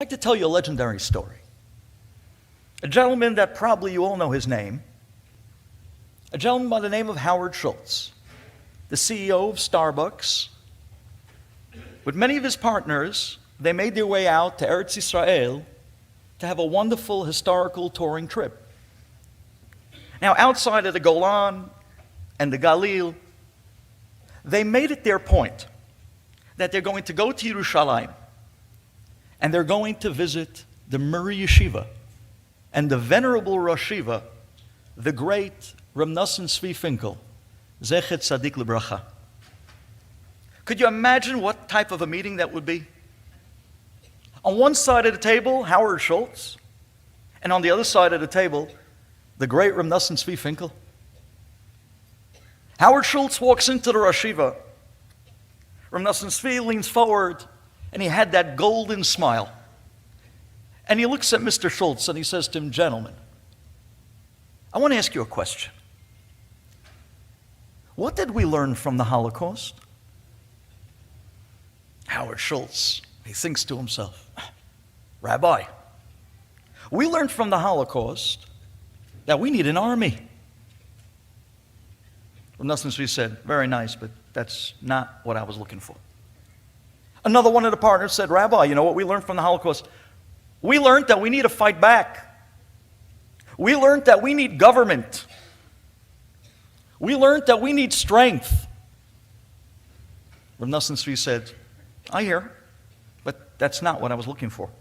like to tell you a legendary story. A gentleman that probably you all know his name. A gentleman by the name of Howard Schultz, the CEO of Starbucks. With many of his partners, they made their way out to Eretz Yisrael to have a wonderful historical touring trip. Now, outside of the Golan and the Galil, they made it their point that they're going to go to Yerushalayim and they're going to visit the Murray Yeshiva and the venerable Rosh Yeshiva, the great Reb Nosson Tzvi Finkel, Zechet Tzadik Lebracha. Could you imagine what type of a meeting that would be? On one side of the table, Howard Schultz, and on the other side of the table, the great Reb Nosson Tzvi Finkel. Howard Schultz walks into the Rosh Yeshiva. Reb Nosson Tzvi leans forward, and he had that golden smile. And he looks at Mr. Schultz, and he says to him, "Gentlemen, I want to ask you a question. What did we learn from the Holocaust?" Howard Schultz, he thinks to himself, "Rabbi, we learned from the Holocaust that we need an army." Reb Nosson Tzvi said, "Very nice, but that's not what I was looking for." Another one of the partners said, "Rabbi, you know what we learned from the Holocaust? We learned that we need to fight back. We learned that we need government. We learned that we need strength." Reb Nosson Tzvi said, "I hear, but that's not what I was looking for."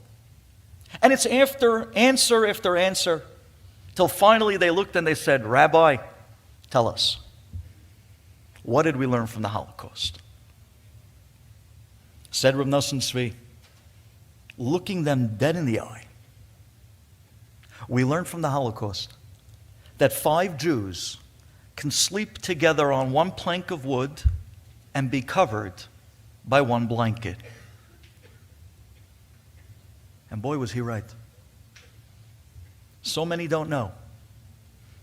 And it's after answer, till finally they looked and they said, "Rabbi, tell us, what did we learn from the Holocaust?" Said Reb Nosson Tzvi, looking them dead in the eye, "We learned from the Holocaust that 5 Jews can sleep together on one plank of wood and be covered by one blanket." And boy, was he right. So many don't know,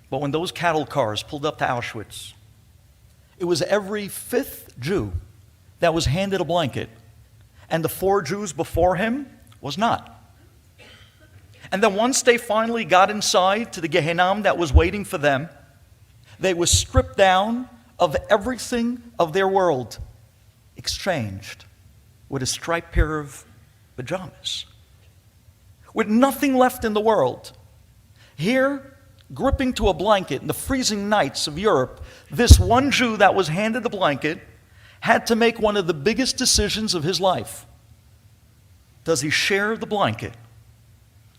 but when those cattle cars pulled up to Auschwitz, it was every 5th Jew that was handed a blanket, and the 4 Jews before him was not. And then once they finally got inside to the Gehenna that was waiting for them, they were stripped down of everything of their world, exchanged with a striped pair of pajamas, with nothing left in the world. Here, gripping to a blanket in the freezing nights of Europe, this one Jew that was handed the blanket had to make one of the biggest decisions of his life. Does he share the blanket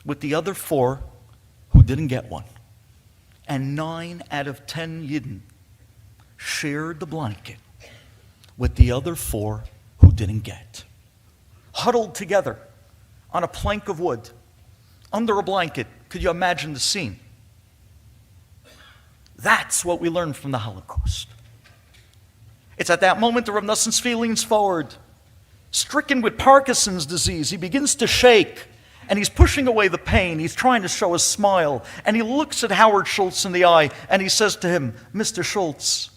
with the other 4 who didn't get one? And 9 out of 10 Yidden shared the blanket with the other 4 who didn't get. Huddled together on a plank of wood, under a blanket. Could you imagine the scene? That's what we learned from the Holocaust. It's at that moment that Reb Nosson Tzvi leans forward. Stricken with Parkinson's disease, he begins to shake, and he's pushing away the pain. He's trying to show a smile, and he looks at Howard Schultz in the eye, and he says to him, "Mr. Schultz,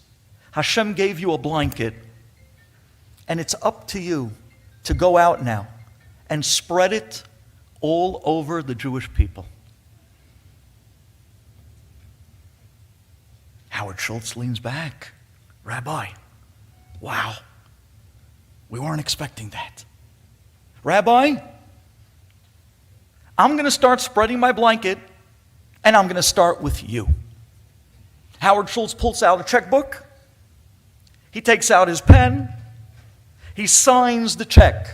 Hashem gave you a blanket, and it's up to you to go out now and spread it all over the Jewish people." Howard Schultz leans back. "Rabbi, wow, we weren't expecting that. Rabbi, I'm going to start spreading my blanket, and I'm going to start with you." Howard Schultz pulls out a checkbook. He takes out his pen. He signs the check.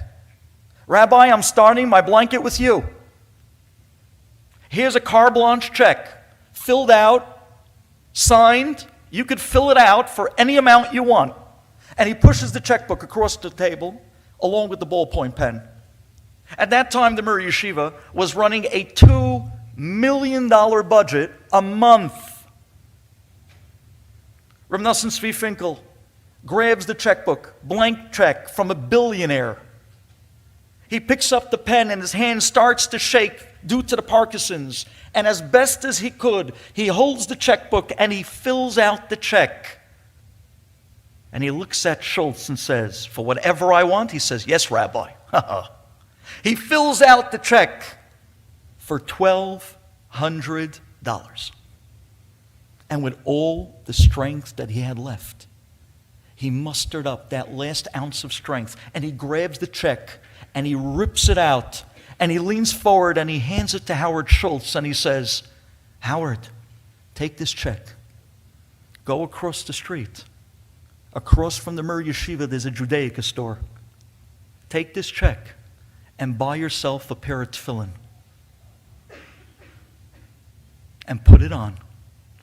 "Rabbi, I'm starting my blanket with you. Here's a carte blanche check, filled out, signed. You could fill it out for any amount you want." And he pushes the checkbook across the table along with the ballpoint pen. At that time, the Murray Yeshiva was running a $2 million budget a month. Reb Nosson Tzvi Finkel grabs the checkbook, blank check from a billionaire. He picks up the pen and his hand starts to shake due to the Parkinson's. And as best as he could, he holds the checkbook and he fills out the check. And he looks at Schultz and says, "For whatever I want?" He says, "Yes, Rabbi." He fills out the check for $1,200. And with all the strength that he had left, he mustered up that last ounce of strength, and he grabs the check, and he rips it out, and he leans forward, and he hands it to Howard Schultz, and he says, Howard, take this check. Go across the street. Across from the Mir Yeshiva, there's a Judaica store. Take this check and buy yourself a pair of tefillin. And put it on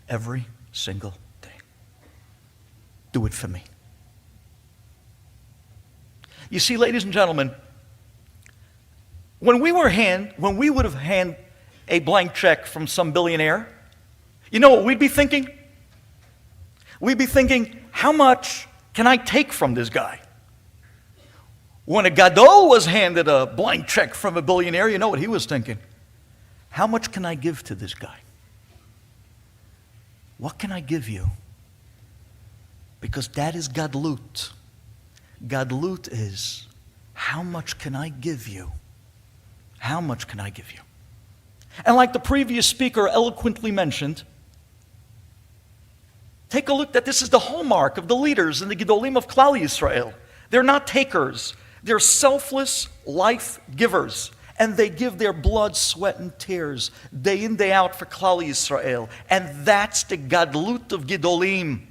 every single day. Do it for me. You see, ladies and gentlemen, when we would have handed a blank check from some billionaire, you know what we'd be thinking? We'd be thinking, how much can I take from this guy? When a Gadol was handed a blank check from a billionaire, you know what he was thinking? How much can I give to this guy? What can I give you? Because that is Gadlut. Gadlut is, how much can I give you? How much can I give you? And like the previous speaker eloquently mentioned, take a look that this is the hallmark of the leaders in the Gedolim of Klal Yisrael. They're not takers. They're selfless life givers. And they give their blood, sweat, and tears day in, day out for Klal Yisrael. And that's the Gadlut of Gedolim.